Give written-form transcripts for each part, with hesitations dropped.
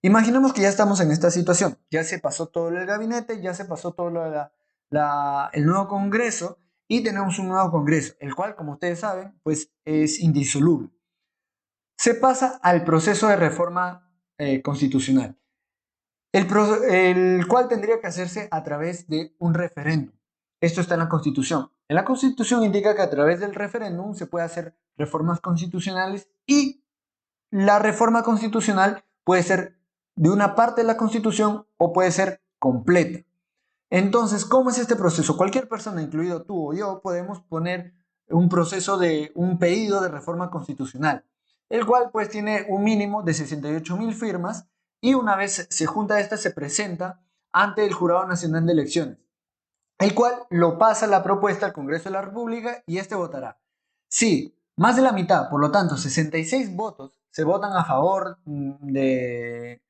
Imaginemos que ya estamos en esta situación, ya se pasó todo el gabinete, ya se pasó todo el nuevo Congreso y tenemos un nuevo Congreso, el cual, como ustedes saben, pues es indisoluble. Se pasa al proceso de reforma constitucional, el cual tendría que hacerse a través de un referéndum. Esto está en la Constitución. En la Constitución indica que a través del referéndum se puede hacer reformas constitucionales y la reforma constitucional puede ser de una parte de la Constitución o puede ser completa. Entonces, ¿cómo es este proceso? Cualquier persona, incluido tú o yo, podemos poner un proceso de un pedido de reforma constitucional, el cual pues tiene un mínimo de 68.000 firmas y una vez se junta esta se presenta ante el Jurado Nacional de Elecciones, el cual lo pasa la propuesta al Congreso de la República y este votará. Sí, más de la mitad, por lo tanto, 66 votos se votan a favor de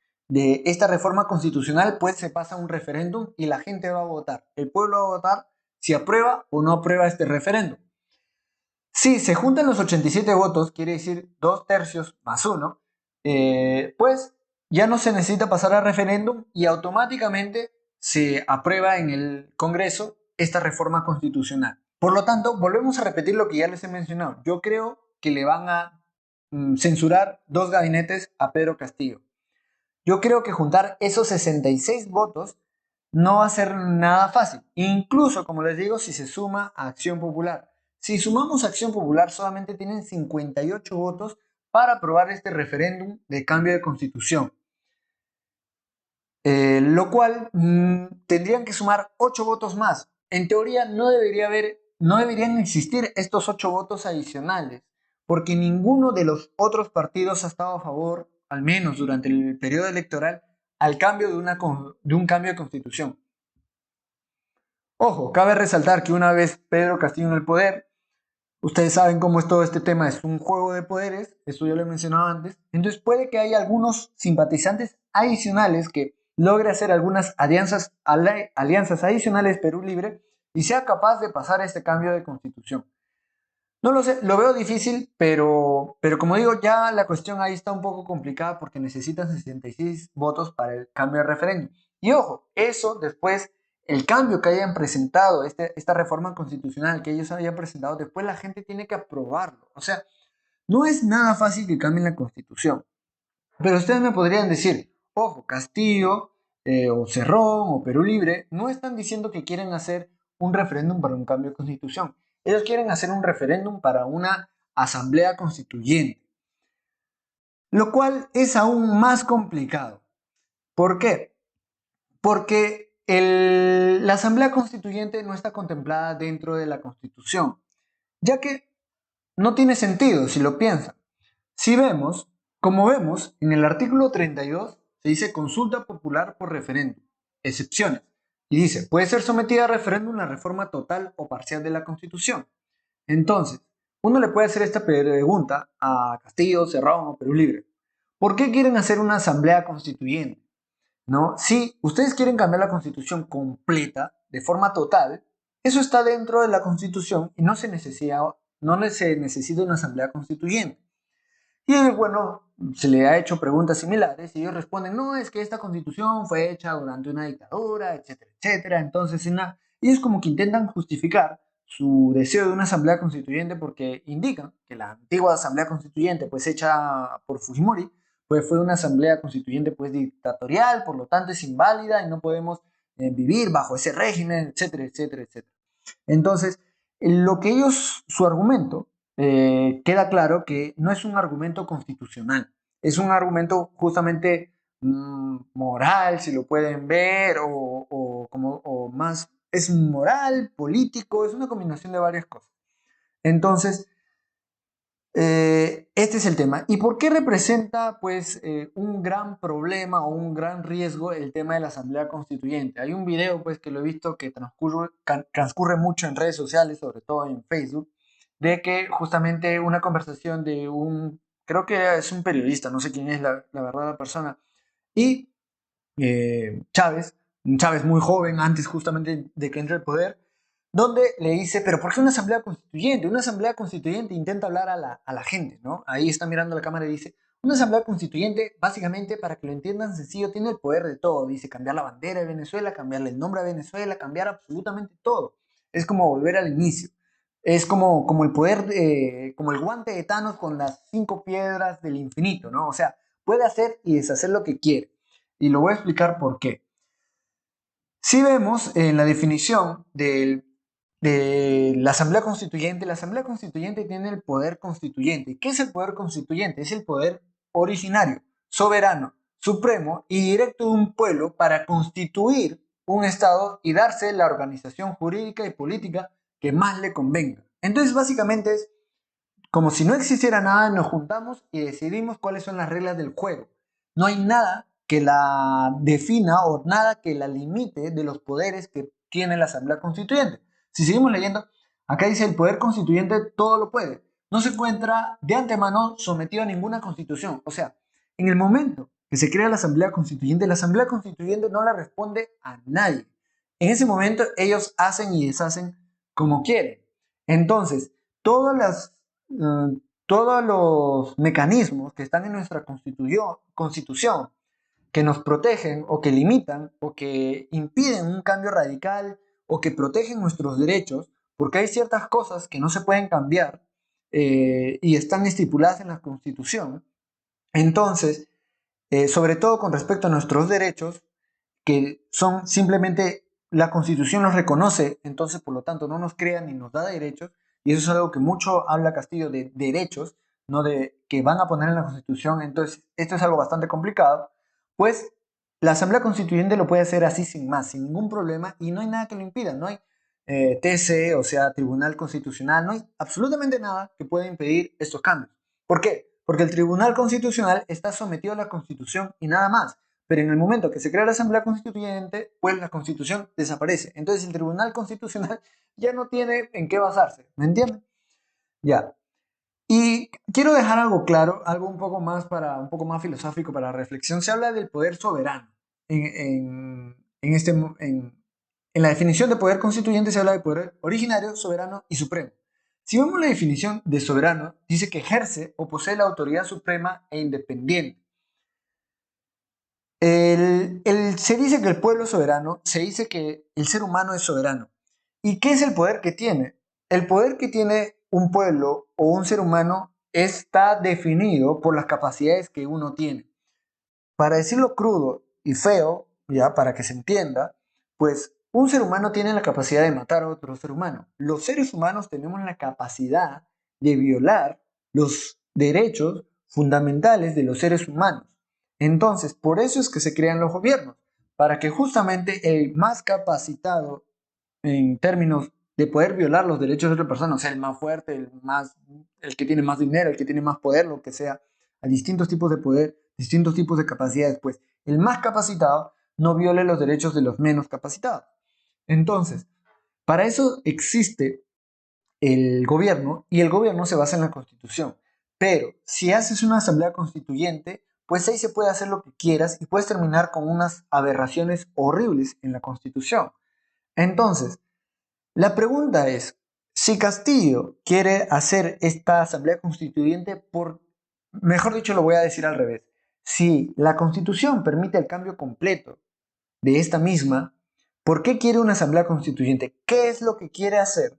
esta reforma constitucional, pues se pasa a un referéndum y la gente va a votar. El pueblo va a votar si aprueba o no aprueba este referéndum. Si se juntan los 87 votos, quiere decir 2/3 más 1, pues ya no se necesita pasar al referéndum y automáticamente se aprueba en el Congreso esta reforma constitucional. Por lo tanto, volvemos a repetir lo que ya les he mencionado. Yo creo que le van a censurar 2 gabinetes a Pedro Castillo. Yo creo que juntar esos 66 votos no va a ser nada fácil. Incluso, como les digo, si se suma a Acción Popular. Si sumamos a Acción Popular, solamente tienen 58 votos para aprobar este referéndum de cambio de constitución. Lo cual tendrían que sumar 8 votos más. En teoría no deberían existir estos 8 votos adicionales, porque ninguno de los otros partidos ha estado a favor, al menos durante el periodo electoral, al cambio de un cambio de constitución. Ojo, cabe resaltar que una vez Pedro Castillo en el poder, ustedes saben cómo es todo este tema, es un juego de poderes, esto ya lo he mencionado antes, entonces puede que haya algunos simpatizantes adicionales que logre hacer algunas alianzas adicionales Perú Libre y sea capaz de pasar este cambio de constitución. No lo sé, lo veo difícil, pero como digo, ya la cuestión ahí está un poco complicada porque necesitan 66 votos para el cambio de referéndum. Y ojo, eso después, el cambio que hayan presentado, esta reforma constitucional que ellos habían presentado, después la gente tiene que aprobarlo. O sea, no es nada fácil que cambien la constitución. Pero ustedes me podrían decir, ojo, Castillo, o Cerrón, o Perú Libre, no están diciendo que quieren hacer un referéndum para un cambio de constitución. Ellos quieren hacer un referéndum para una asamblea constituyente, lo cual es aún más complicado. ¿Por qué? Porque la asamblea constituyente no está contemplada dentro de la constitución, ya que no tiene sentido si lo piensan. Si vemos, como vemos, en el artículo 32 se dice consulta popular por referéndum, excepciones, y dice, puede ser sometida a referéndum la reforma total o parcial de la Constitución. Entonces, uno le puede hacer esta pregunta a Castillo, Cerrón o Perú Libre. ¿Por qué quieren hacer una asamblea constituyente? ¿No? Si ustedes quieren cambiar la Constitución completa, de forma total, eso está dentro de la Constitución y no se necesita una asamblea constituyente. Y bueno, se le ha hecho preguntas similares y ellos responden, no, es que esta constitución fue hecha durante una dictadura, etcétera, etcétera. Entonces, ellos como que intentan justificar su deseo de una asamblea constituyente porque indican que la antigua asamblea constituyente, pues hecha por Fujimori, pues fue una asamblea constituyente pues dictatorial, por lo tanto es inválida y no podemos vivir bajo ese régimen, etcétera, etcétera, etcétera. Entonces, su argumento, queda claro que no es un argumento constitucional, es un argumento justamente moral, si lo pueden ver, o más, es moral, político, es una combinación de varias cosas. Entonces, este es el tema. ¿Y por qué representa pues un gran problema o un gran riesgo el tema de la Asamblea Constituyente? Hay un video pues que lo he visto que transcurre mucho en redes sociales, sobre todo en Facebook, de que justamente una conversación de creo que es un periodista, no sé quién es la verdad la persona, y Chávez, un Chávez muy joven, antes justamente de que entre el poder, donde le dice, pero ¿por qué una asamblea constituyente? Una asamblea constituyente intenta hablar a la gente, ¿no? Ahí está mirando la cámara y dice, Una asamblea constituyente, básicamente, para que lo entiendan sencillo, tiene el poder de todo. Dice cambiar la bandera de Venezuela, cambiarle el nombre a Venezuela, cambiar absolutamente todo. Es como volver al inicio. Es como el poder, como el guante de Thanos con las 5 piedras del infinito, ¿no? O sea, puede hacer y deshacer lo que quiere. Y lo voy a explicar por qué. Si vemos en la definición de la Asamblea Constituyente tiene el poder constituyente. ¿Qué es el poder constituyente? Es el poder originario, soberano, supremo y directo de un pueblo para constituir un Estado y darse la organización jurídica y política que más le convenga. Entonces, básicamente es como si no existiera nada, nos juntamos y decidimos cuáles son las reglas del juego. No hay nada que la defina o nada que la limite de los poderes que tiene la Asamblea Constituyente. Si seguimos leyendo, acá dice el poder constituyente todo lo puede. No se encuentra de antemano sometido a ninguna constitución. O sea, en el momento que se crea la Asamblea Constituyente no le responde a nadie. En ese momento ellos hacen y deshacen como quieren. Entonces, todas las todos los mecanismos que están en nuestra constitución que nos protegen o que limitan o que impiden un cambio radical o que protegen nuestros derechos, porque hay ciertas cosas que no se pueden cambiar y están estipuladas en la Constitución. Entonces, sobre todo con respecto a nuestros derechos, que son simplemente la Constitución los reconoce, entonces por lo tanto no nos crea ni nos da derechos, y eso es algo que mucho habla Castillo de derechos, no de que van a poner en la Constitución, entonces esto es algo bastante complicado, pues la Asamblea Constituyente lo puede hacer así sin más, sin ningún problema, y no hay nada que lo impida, no hay TC, o sea, Tribunal Constitucional, no hay absolutamente nada que pueda impedir estos cambios. ¿Por qué? Porque el Tribunal Constitucional está sometido a la Constitución y nada más. Pero en el momento que se crea la Asamblea Constituyente, pues la Constitución desaparece. Entonces el Tribunal Constitucional ya no tiene en qué basarse. ¿Me entienden? Ya. Y quiero dejar algo claro, algo un poco más filosófico para la reflexión. Se habla del poder soberano. En la definición de poder constituyente se habla de poder originario, soberano y supremo. Si vemos la definición de soberano, dice que ejerce o posee la autoridad suprema e independiente. Se dice que el pueblo es soberano, se dice que el ser humano es soberano. ¿Y qué es el poder que tiene? El poder que tiene un pueblo o un ser humano está definido por las capacidades que uno tiene. Para decirlo crudo y feo, ya para que se entienda, pues un ser humano tiene la capacidad de matar a otro ser humano. Los seres humanos tenemos la capacidad de violar los derechos fundamentales de los seres humanos. Entonces, por eso es que se crean los gobiernos, para que justamente el más capacitado en términos de poder violar los derechos de otra persona, o sea, el más fuerte, el que tiene más dinero, el que tiene más poder, lo que sea, a distintos tipos de poder, distintos tipos de capacidades, pues el más capacitado no viole los derechos de los menos capacitados. Entonces, para eso existe el gobierno y el gobierno se basa en la Constitución. Pero si haces una asamblea constituyente, pues ahí se puede hacer lo que quieras y puedes terminar con unas aberraciones horribles en la Constitución. Entonces, la pregunta es, si Castillo quiere hacer esta asamblea constituyente, mejor dicho, lo voy a decir al revés, si la Constitución permite el cambio completo de esta misma, ¿por qué quiere una asamblea constituyente? ¿Qué es lo que quiere hacer?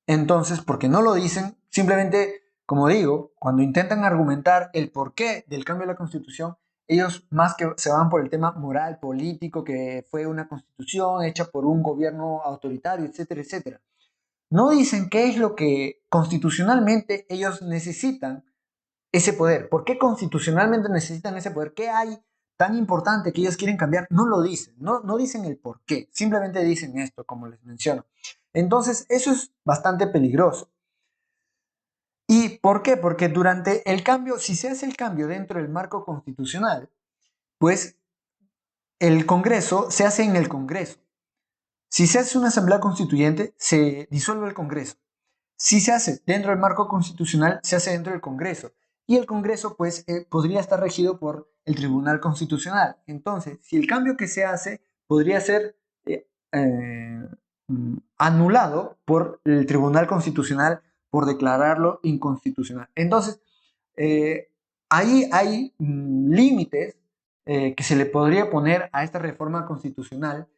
Entonces, porque no lo dicen, simplemente, como digo, cuando intentan argumentar el porqué del cambio de la Constitución, ellos más que se van por el tema moral, político, que fue una constitución hecha por un gobierno autoritario, etcétera, etcétera. No dicen qué es lo que constitucionalmente ellos necesitan ese poder. ¿Por qué constitucionalmente necesitan ese poder? ¿Qué hay tan importante que ellos quieren cambiar? No lo dicen, no dicen el por qué, simplemente dicen esto, como les menciono. Entonces, eso es bastante peligroso. ¿Y por qué? Porque durante el cambio, si se hace el cambio dentro del marco constitucional, pues el Congreso se hace en el Congreso. Si se hace una asamblea constituyente, se disuelve el Congreso. Si se hace dentro del marco constitucional, se hace dentro del Congreso. Y el Congreso, pues, podría estar regido por el Tribunal Constitucional. Entonces, si el cambio que se hace podría ser anulado por el Tribunal Constitucional por declararlo inconstitucional. Entonces, ahí hay límites que se le podría poner a esta reforma constitucional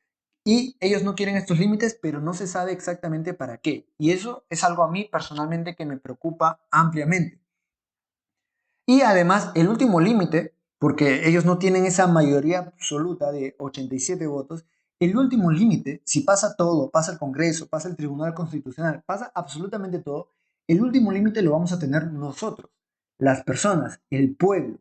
y ellos no quieren estos límites, pero no se sabe exactamente para qué. Y eso es algo a mí personalmente que me preocupa ampliamente. Y además, el último límite, porque ellos no tienen esa mayoría absoluta de 87 votos, el último límite, si pasa todo, pasa el Congreso, pasa el Tribunal Constitucional, pasa absolutamente todo, el último límite lo vamos a tener nosotros, las personas, el pueblo.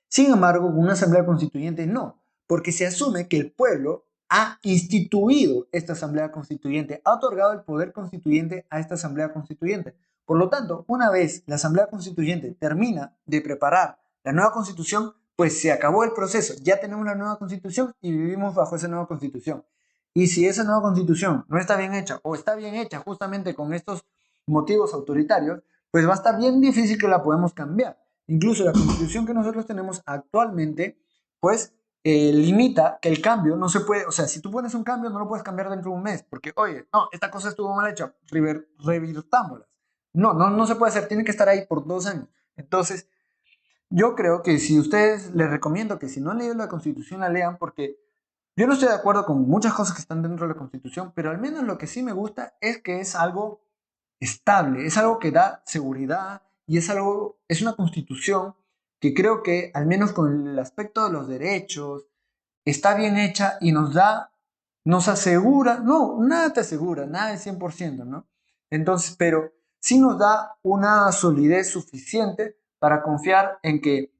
Sin embargo, con una asamblea constituyente no, porque se asume que el pueblo ha instituido esta asamblea constituyente, ha otorgado el poder constituyente a esta asamblea constituyente. Por lo tanto, una vez la asamblea constituyente termina de preparar la nueva constitución, pues se acabó el proceso, ya tenemos la nueva constitución y vivimos bajo esa nueva constitución. Y si esa nueva constitución no está bien hecha o está bien hecha justamente con estos motivos autoritarios, pues va a estar bien difícil que la podamos cambiar. Incluso la constitución que nosotros tenemos actualmente, pues limita que el cambio no se puede, o sea, si tú pones un cambio no lo puedes cambiar dentro de un mes, porque, oye, no, esta cosa estuvo mal hecha, revirtámosla. No se puede hacer, tiene que estar ahí por 2 años. Entonces, yo creo que si ustedes, les recomiendo que si no han leído la Constitución la lean, porque yo no estoy de acuerdo con muchas cosas que están dentro de la Constitución, pero al menos lo que sí me gusta es que es algo estable, es algo que da seguridad y es una Constitución que creo que al menos con el aspecto de los derechos está bien hecha y nos asegura, no, nada te asegura, nada es 100%, ¿no? Entonces, pero sí nos da una solidez suficiente para confiar en que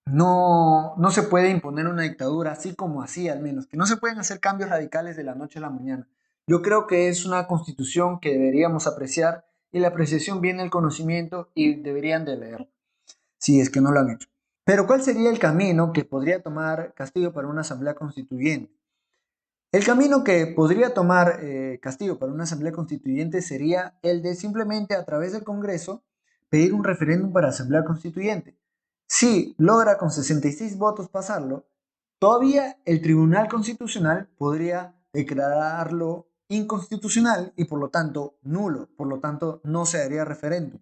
no se puede imponer una dictadura así como así, al menos, que no se pueden hacer cambios radicales de la noche a la mañana. Yo creo que es una constitución que deberíamos apreciar y la apreciación viene del conocimiento y deberían de leer, si es que no lo han hecho. Pero ¿cuál sería el camino que podría tomar Castillo para una asamblea constituyente? El camino que podría tomar Castillo para una asamblea constituyente sería el de simplemente a través del Congreso pedir un referéndum para asamblea constituyente. Si logra con 66 votos pasarlo, todavía el Tribunal Constitucional podría declararlo inconstitucional y por lo tanto nulo, por lo tanto no se haría referéndum.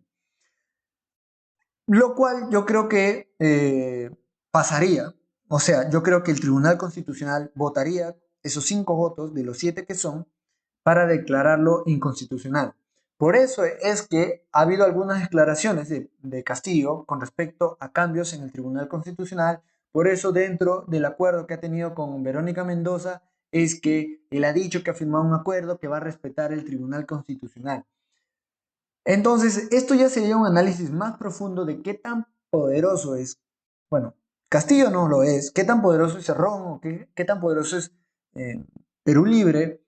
Lo cual yo creo que pasaría, o sea, yo creo que el Tribunal Constitucional votaría esos 5 votos de los 7 que son para declararlo inconstitucional. Por eso es que ha habido algunas declaraciones de Castillo con respecto a cambios en el Tribunal Constitucional. Por eso dentro del acuerdo que ha tenido con Verónica Mendoza es que él ha dicho que ha firmado un acuerdo que va a respetar el Tribunal Constitucional. Entonces, esto ya sería un análisis más profundo de qué tan poderoso es, bueno, Castillo no lo es, qué tan poderoso es Cerrón o qué tan poderoso es Perú Libre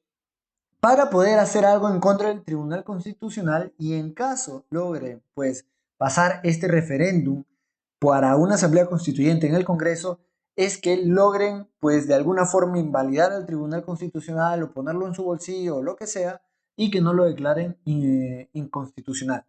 para poder hacer algo en contra del Tribunal Constitucional y en caso logre, pues, pasar este referéndum para una asamblea constituyente en el Congreso, es que logren, pues, de alguna forma invalidar al Tribunal Constitucional o ponerlo en su bolsillo o lo que sea y que no lo declaren inconstitucional.